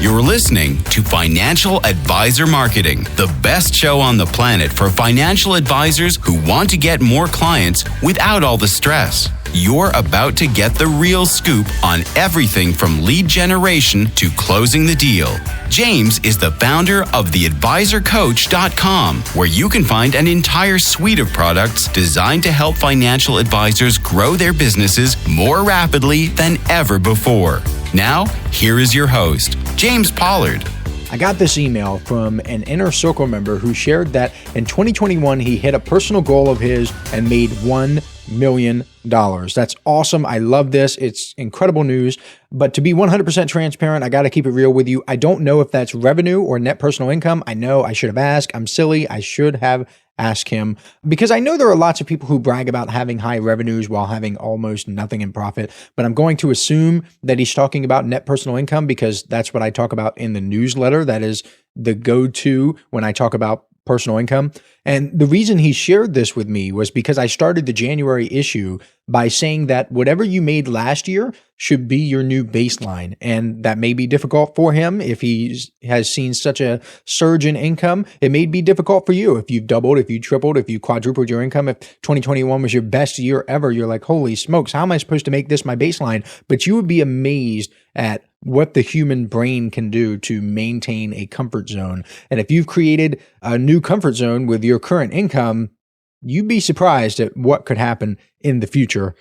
You're listening to Financial Advisor Marketing, the best show on the planet for financial advisors who want to get more clients without all the stress. You're about to get the real scoop on everything from lead generation to closing the deal. James is the founder of theadvisorcoach.com, where you can find an entire suite of products designed to help financial advisors grow their businesses more rapidly than ever before. Now, here is your host, James Pollard. I got this email from an Inner Circle member who shared that in 2021, he hit a personal goal of his and made $1 million. That's awesome. I love this. It's incredible news. But to be 100% transparent, I got to keep it real with you. I don't know if that's revenue or net personal income. I know I should have asked. I'm silly. I should have asked him, because I know there are lots of people who brag about having high revenues while having almost nothing in profit. But I'm going to assume that he's talking about net personal income because that's what I talk about in the newsletter. That is the go-to when I talk about personal income. And the reason he shared this with me was because I started the January issue by saying that whatever you made last year should be your new baseline. And that may be difficult for him if he has seen such a surge in income. It may be difficult for you if you've doubled, if you tripled, if you quadrupled your income. If 2021 was your best year ever, you're like, holy smokes, how am I supposed to make this my baseline? But you would be amazed at what the human brain can do to maintain a comfort zone. And if you've created a new comfort zone with your current income, you'd be surprised at what could happen in the future.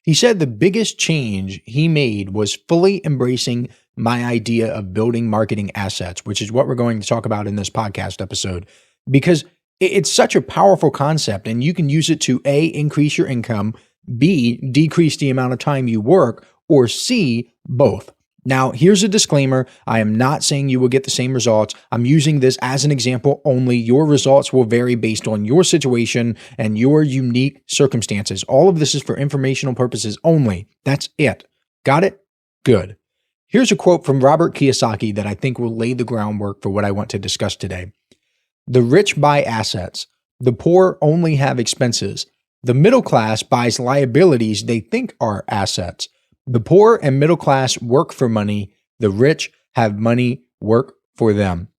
He said the biggest change he made was fully embracing my idea of building marketing assets, which is what we're going to talk about in this podcast episode, because it's such a powerful concept and you can use it to A, increase your income, B, decrease the amount of time you work, or C, both. Now, here's a disclaimer. I am not saying you will get the same results. I'm using this as an example only. Your results will vary based on your situation and your unique circumstances. All of this is for informational purposes only. That's it. Got it? Good. Here's a quote from Robert Kiyosaki that I think will lay the groundwork for what I want to discuss today. The rich buy assets. The poor only have expenses. The middle class buys liabilities they think are assets. The poor and middle class work for money. The rich have money work for them.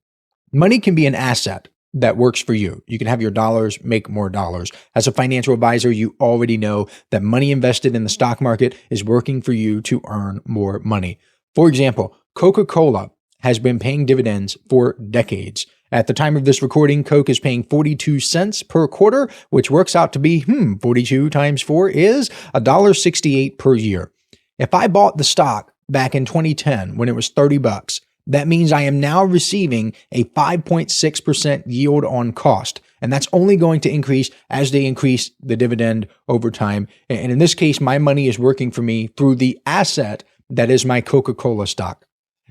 Money can be an asset that works for you. You can have your dollars make more dollars. As a financial advisor, you already know that money invested in the stock market is working for you to earn more money. For example, Coca-Cola has been paying dividends for decades. At the time of this recording, Coke is paying 42 cents per quarter, which works out to be 42 times 4 is $1.68 per year. If I bought the stock back in 2010 when it was $30, that means I am now receiving a 5.6% yield on cost. And that's only going to increase as they increase the dividend over time. And in this case, my money is working for me through the asset that is my Coca-Cola stock.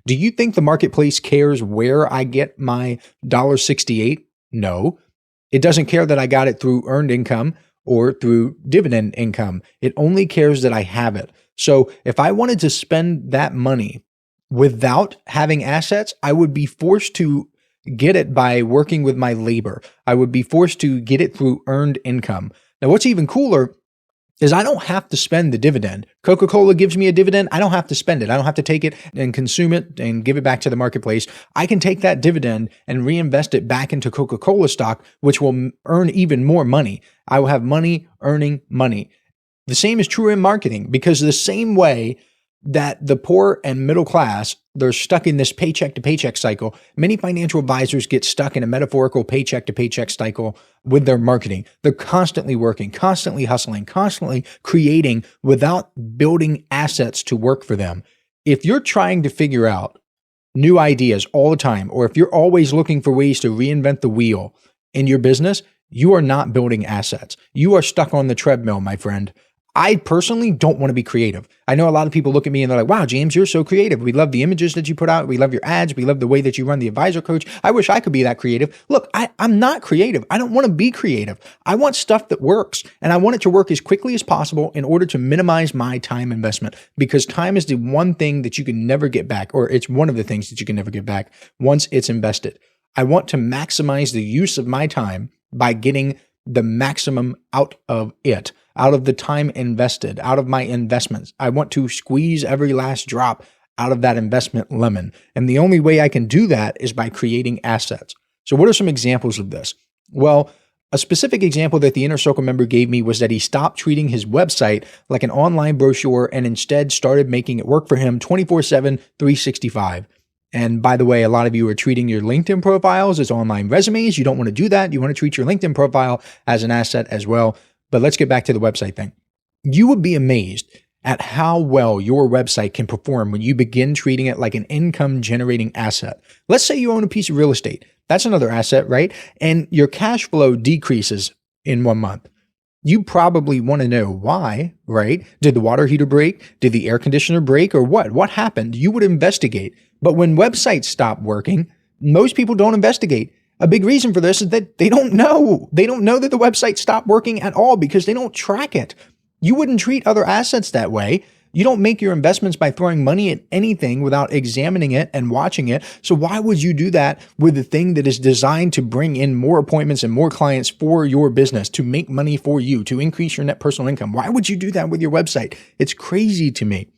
Do you think the marketplace cares where I get my $1.68? No. It doesn't care that I got it through earned income or through dividend income. It only cares that I have it. So if I wanted to spend that money without having assets, I would be forced to get it by working with my labor. I would be forced to get it through earned income. Now, what's even cooler is I don't have to spend the dividend. Coca-Cola gives me a dividend. I don't have to spend it. I don't have to take it and consume it and give it back to the marketplace. I can take that dividend and reinvest it back into Coca-Cola stock, which will earn even more money. I will have money earning money. The same is true in marketing, because the same way that the poor and middle class, they're stuck in this paycheck to paycheck cycle, many financial advisors get stuck in a metaphorical paycheck to paycheck cycle with their marketing. They're constantly working, constantly hustling, constantly creating without building assets to work for them. If you're trying to figure out new ideas all the time, or if you're always looking for ways to reinvent the wheel in your business, you are not building assets. You are stuck on the treadmill, my friend. I personally don't want to be creative. I know a lot of people look at me and they're like, wow, James, you're so creative. We love the images that you put out. We love your ads. We love the way that you run the advisor coach. I wish I could be that creative. Look, I'm not creative. I don't want to be creative. I want stuff that works, and I want it to work as quickly as possible in order to minimize my time investment, because time is the one thing that you can never get back, or it's one of the things that you can never get back once it's invested. I want to maximize the use of my time by getting the maximum out of it, out of the time invested, out of my investments. I want to squeeze every last drop out of that investment lemon. And the only way I can do that is by creating assets. So what are some examples of this? Well, a specific example that the Inner Circle member gave me was that he stopped treating his website like an online brochure and instead started making it work for him 24/7, 365. And by the way, a lot of you are treating your LinkedIn profiles as online resumes. You don't want to do that. You want to treat your LinkedIn profile as an asset as well. But let's get back to the website thing. You would be amazed at how well your website can perform when you begin treating it like an income generating asset. Let's say you own a piece of real estate. That's another asset, right? And your cash flow decreases in 1 month. You probably want to know why, right? Did the water heater break? Did the air conditioner break or what? What happened? You would investigate. But when websites stop working, most people don't investigate. A big reason for this is that they don't know. They don't know that the website stopped working at all because they don't track it. You wouldn't treat other assets that way. You don't make your investments by throwing money at anything without examining it and watching it. So why would you do that with the thing that is designed to bring in more appointments and more clients for your business, to make money for you, to increase your net personal income? Why would you do that with your website? It's crazy to me.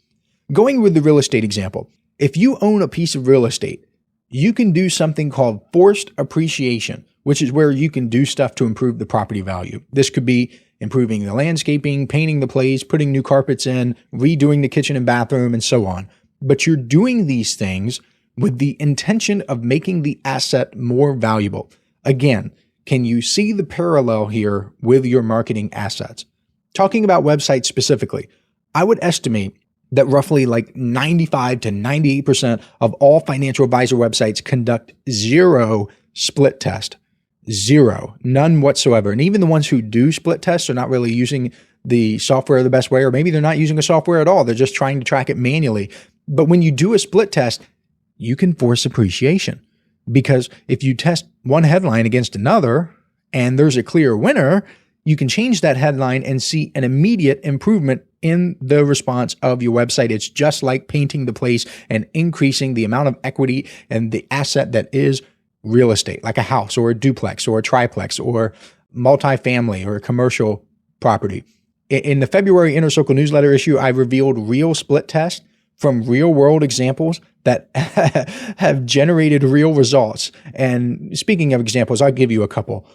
Going with the real estate example, if you own a piece of real estate, you can do something called forced appreciation, which is where you can do stuff to improve the property value. This could be improving the landscaping, painting the place, putting new carpets in, redoing the kitchen and bathroom, and so on. But you're doing these things with the intention of making the asset more valuable. Again, can you see the parallel here with your marketing assets? Talking about websites specifically, I would estimate that roughly like 95 to 98% of all financial advisor websites conduct zero split test. Zero, none whatsoever. And even the ones who do split tests are not really using the software the best way, or maybe they're not using a software at all. They're just trying to track it manually. But when you do a split test, you can force appreciation, because if you test one headline against another and there's a clear winner, you can change that headline and see an immediate improvement in the response of your website. It's just like painting the place and increasing the amount of equity and the asset that is real estate, like a house or a duplex or a triplex or multifamily or a commercial property. In the February Inner Circle newsletter issue, I revealed real split tests from real world examples that have generated real results. And speaking of examples, I'll give you a couple.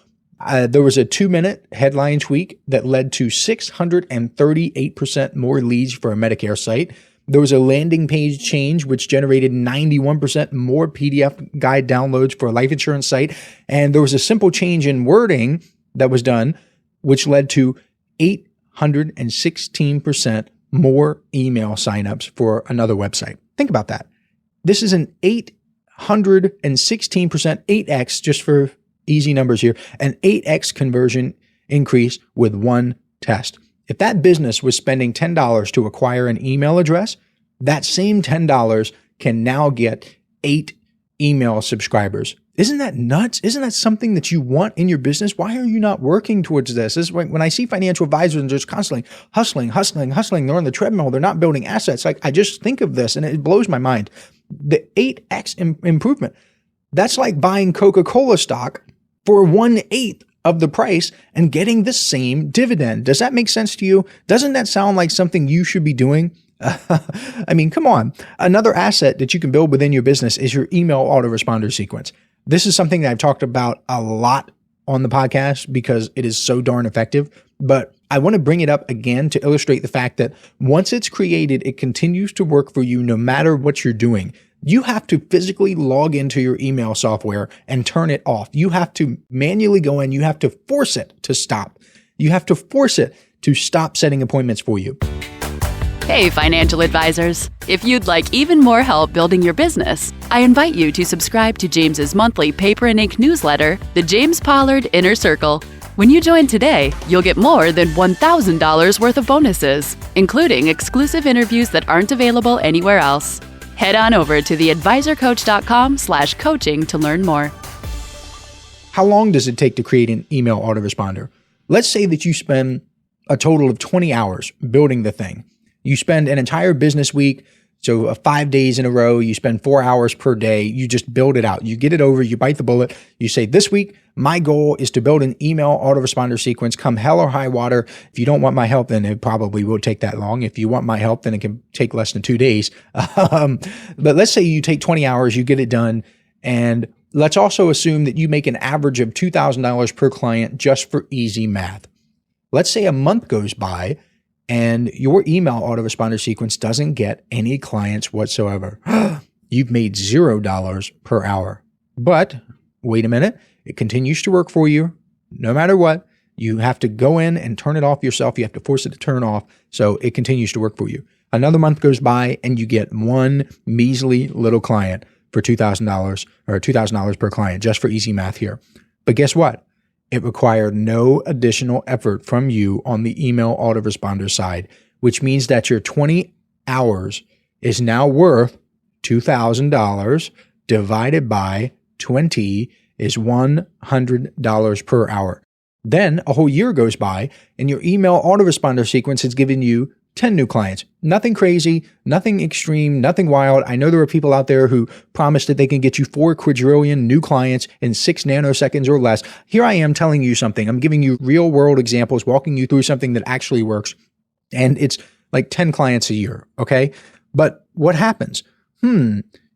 There was a 2-minute headline tweak that led to 638% more leads for a Medicare site. There was a landing page change, which generated 91% more PDF guide downloads for a life insurance site. And there was a simple change in wording that was done, which led to 816% more email signups for another website. Think about that. This is an 816%, 8x, just for easy numbers here, an 8x conversion increase with one test. If that business was spending $10 to acquire an email address, that same $10 can now get 8 email subscribers. Isn't that nuts? Isn't that something that you want in your business? Why are you not working towards this? This is when I see financial advisors and just constantly hustling. They're on the treadmill. They're not building assets. Like, I just think of this and it blows my mind. The 8x improvement, that's like buying Coca-Cola stock for 1/8 of the price and getting the same dividend. Does that make sense to you? Doesn't that sound like something you should be doing? I mean, come on. Another asset that you can build within your business is your email autoresponder sequence. This is something that I've talked about a lot on the podcast because it is so darn effective, but I want to bring it up again to illustrate the fact that once it's created, it continues to work for you no matter what you're doing. You have to physically log into your email software and turn it off. You have to manually go in. You have to force it to stop. You have to force it to stop setting appointments for you. Hey, financial advisors. If you'd like even more help building your business, I invite you to subscribe to James's monthly paper and ink newsletter, The James Pollard Inner Circle. When you join today, you'll get more than $1,000 worth of bonuses, including exclusive interviews that aren't available anywhere else. Head on over to theadvisorcoach.com/coaching to learn more. How long does it take to create an email autoresponder? Let's say that you spend a total of 20 hours building the thing. You spend an entire business week So 5 days in a row, you spend 4 hours per day, you just build it out. You get it over, you bite the bullet. You say, this week, my goal is to build an email autoresponder sequence come hell or high water. If you don't want my help, then it probably will take that long. If you want my help, then it can take less than 2 days. But let's say you take 20 hours, you get it done. And let's also assume that you make an average of $2,000 per client just for easy math. Let's say a month goes by and your email autoresponder sequence doesn't get any clients whatsoever. You've made $0 per hour. But wait a minute, it continues to work for you no matter what. You have to go in and turn it off yourself. You have to force it to turn off. So it continues to work for you. Another month goes by and you get one measly little client for $2,000 or $2,000 per client, just for easy math here. But guess what? It required no additional effort from you on the email autoresponder side, which means that your 20 hours is now worth $2,000 divided by 20 is $100 per hour. Then a whole year goes by and your email autoresponder sequence has given you 10 new clients. Nothing crazy, nothing extreme, nothing wild. I know there are people out there who promise that they can get you 4 quadrillion new clients in 6 nanoseconds or less. Here I am telling you something. I'm giving you real world examples, walking you through something that actually works. And it's like 10 clients a year. Okay. But what happens?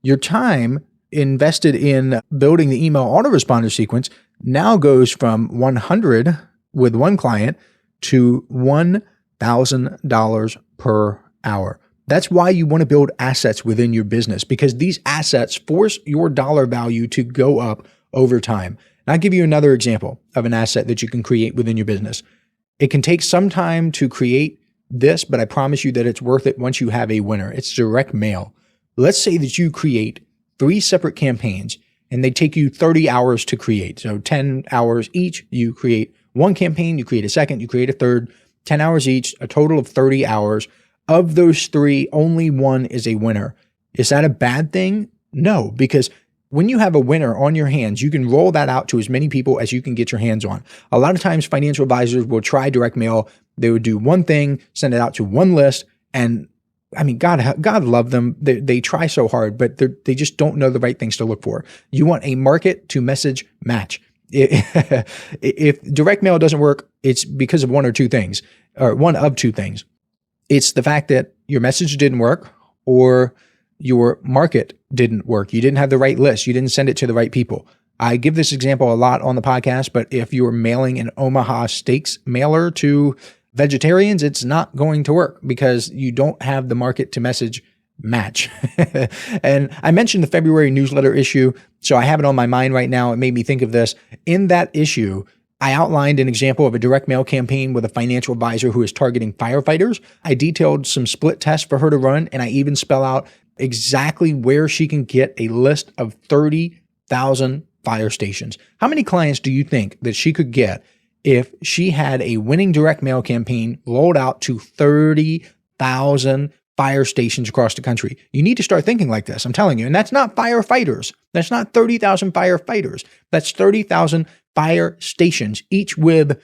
Your time invested in building the email autoresponder sequence now goes from 100 with one client to $1,000 per hour. That's why you want to build assets within your business, because these assets force your dollar value to go up over time. And I'll give you another example of an asset that you can create within your business. It can take some time to create this, but I promise you that it's worth it once you have a winner. It's direct mail. Let's say that you create 3 separate campaigns and they take you 30 hours to create. So 10 hours each, you create one campaign, you create a second, you create a third, 10 hours each, a total of 30 hours. Of those 3, only one is a winner. Is that a bad thing? No, because when you have a winner on your hands, you can roll that out to as many people as you can get your hands on. A lot of times financial advisors will try direct mail. They would do one thing, send it out to one list. And I mean, God love them. They try so hard, but they just don't know the right things to look for. You want a market to message match. If direct mail doesn't work, it's because of one of two things. It's the fact that your message didn't work or your market didn't work. You didn't have the right list. You didn't send it to the right people. I give this example a lot on the podcast, but if you're mailing an Omaha Steaks mailer to vegetarians, it's not going to work because you don't have the market to message match. And I mentioned the February newsletter issue, so I have it on my mind right now. It made me think of this. In that issue, I outlined an example of a direct mail campaign with a financial advisor who is targeting firefighters. I detailed some split tests for her to run, and I even spell out exactly where she can get a list of 30,000 fire stations. How many clients do you think that she could get if she had a winning direct mail campaign rolled out to 30,000 fire stations across the country? You need to start thinking like this. I'm telling you. And that's not firefighters. That's not 30,000 firefighters. That's 30,000 fire stations, each with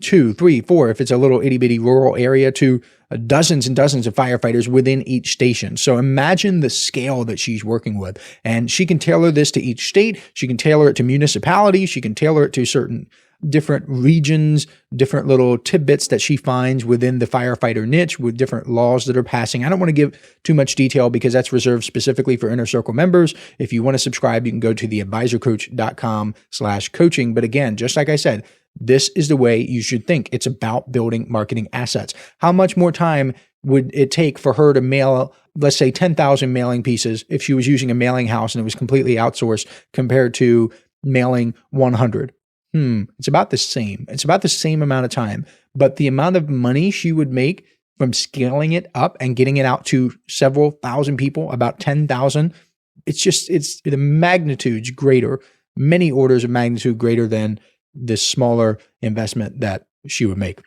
2, 3, 4, if it's a little itty bitty rural area, to dozens and dozens of firefighters within each station. So imagine the scale that she's working with. And she can tailor this to each state. She can tailor it to municipalities. She can tailor it to certain different regions, different little tidbits that she finds within the firefighter niche with different laws that are passing. I don't want to give too much detail because that's reserved specifically for Inner Circle members. If you want to subscribe, you can go to theadvisorcoach.com/coaching. But again, just like I said, this is the way you should think. It's about building marketing assets. How much more time would it take for her to mail, let's say 10,000 mailing pieces if she was using a mailing house and it was completely outsourced compared to mailing 100? It's about the same. It's about the same amount of time, but the amount of money she would make from scaling it up and getting it out to several thousand people, about 10,000, it's the magnitude's greater, many orders of magnitude greater than this smaller investment that she would make.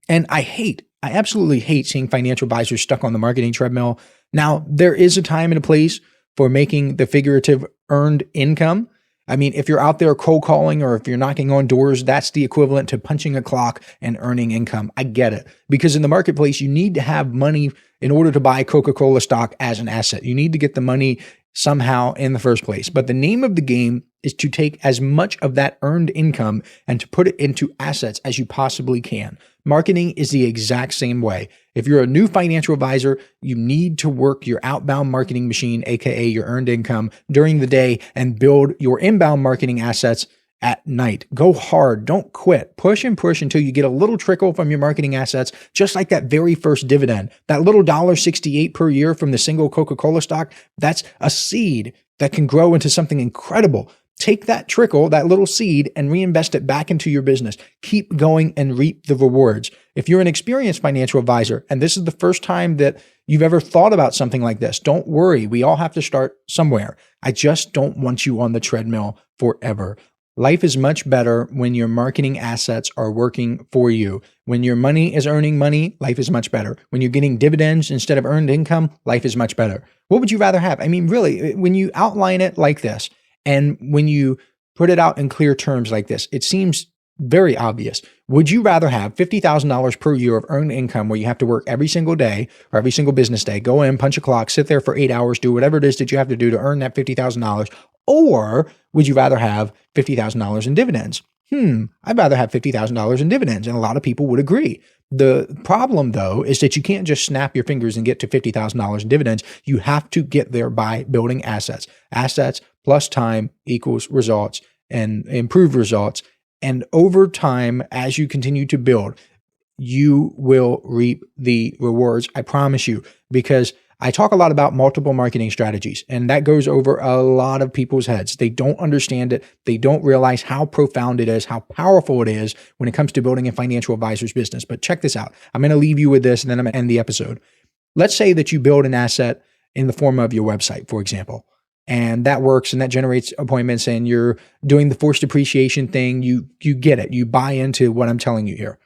And I absolutely hate seeing financial advisors stuck on the marketing treadmill. Now, there is a time and a place for making the figurative earned income. I mean, if you're out there cold calling or if you're knocking on doors, that's the equivalent to punching a clock and earning income. I get it. Because in the marketplace, you need to have money in order to buy Coca-Cola stock as an asset. You need to get the money somehow in the first place. But the name of the game is to take as much of that earned income and to put it into assets as you possibly can. Marketing is the exact same way. If you're a new financial advisor, you need to work your outbound marketing machine, aka your earned income, during the day and build your inbound marketing assets at night. Go hard. Don't quit. Push and push until you get a little trickle from your marketing assets, just like that very first dividend. That little $1.68 per year from the single Coca-Cola stock, that's a seed that can grow into something incredible. Take that trickle, that little seed, and reinvest it back into your business. Keep going and reap the rewards. If you're an experienced financial advisor and this is the first time that you've ever thought about something like this, don't worry. We all have to start somewhere. I just don't want you on the treadmill forever. Life is much better when your marketing assets are working for you. When your money is earning money, life is much better. When you're getting dividends instead of earned income, life is much better. What would you rather have? I mean, really, when you outline it like this, and when you put it out in clear terms like this, it seems very obvious. Would you rather have $50,000 per year of earned income where you have to work every single day or every single business day, go in, punch a clock, sit there for 8 hours, do whatever it is that you have to do to earn that $50,000? Or would you rather have $50,000 in dividends? I'd rather have $50,000 in dividends. And a lot of people would agree. The problem, though, is that you can't just snap your fingers and get to $50,000 in dividends. You have to get there by building assets. Assets plus time equals results and improved results. And over time, as you continue to build, you will reap the rewards. I promise you, because I talk a lot about multiple marketing strategies, and that goes over a lot of people's heads. They don't understand it. They don't realize how profound it is, how powerful it is when it comes to building a financial advisor's business. But check this out. I'm going to leave you with this, and then I'm going to end the episode. Let's say that you build an asset in the form of your website, for example, and that works and that generates appointments, and you're doing the forced appreciation thing. You get it. You buy into what I'm telling you here.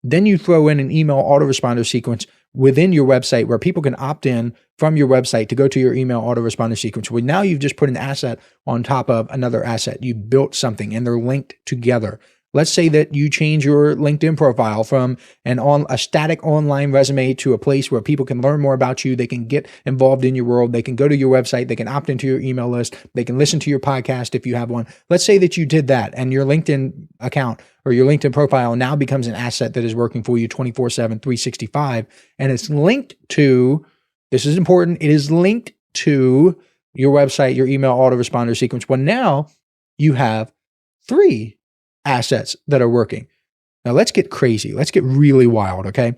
Then you throw in an email autoresponder sequence within your website where people can opt in from your website to go to your email autoresponder sequence. Well, now you've just put an asset on top of another asset. You built something and they're linked together. Let's say that you change your LinkedIn profile from a static online resume to a place where people can learn more about you. They can get involved in your world. They can go to your website. They can opt into your email list. They can listen to your podcast if you have one. Let's say that you did that and your LinkedIn account or your LinkedIn profile now becomes an asset that is working for you 24/7, 365. And it's linked to, this is important, it is linked to your website, your email autoresponder sequence. Well, now you have 3 assets that are working. Now let's get crazy. Let's get really wild, okay?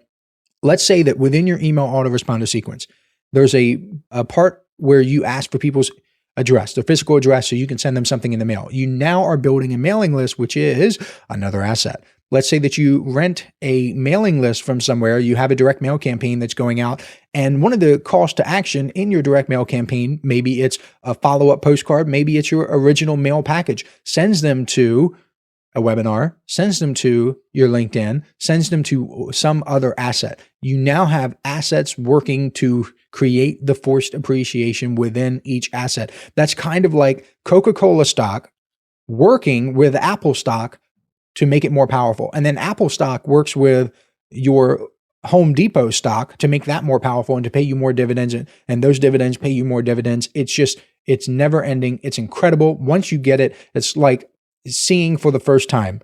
Let's say that within your email autoresponder sequence, there's a part where you ask for people's address, their physical address, so you can send them something in the mail. You now are building a mailing list, which is another asset. Let's say that you rent a mailing list from somewhere. You have a direct mail campaign that's going out. And one of the calls to action in your direct mail campaign, maybe it's a follow-up postcard, maybe it's your original mail package, sends them to a webinar, sends them to your LinkedIn, sends them to some other asset. You now have assets working to create the forced appreciation within each asset. That's kind of like Coca-Cola stock working with Apple stock to make it more powerful. And then Apple stock works with your Home Depot stock to make that more powerful and to pay you more dividends. And those dividends pay you more dividends. It's never ending. It's incredible. Once you get it, it's like seeing for the first time.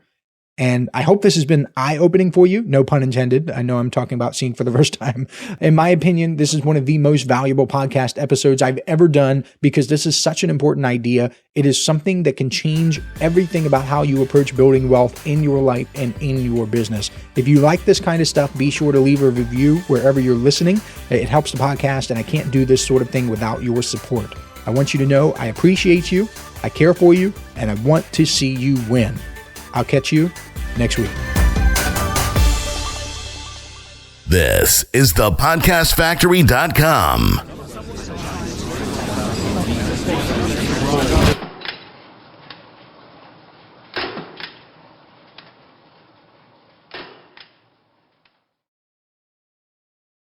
And I hope this has been eye-opening for you. No pun intended. I know I'm talking about seeing for the first time. In my opinion, this is one of the most valuable podcast episodes I've ever done because this is such an important idea. It is something that can change everything about how you approach building wealth in your life and in your business. If you like this kind of stuff, be sure to leave a review wherever you're listening. It helps the podcast, and I can't do this sort of thing without your support. I want you to know I appreciate you, I care for you, and I want to see you win. I'll catch you next week. This is the podcastfactory.com.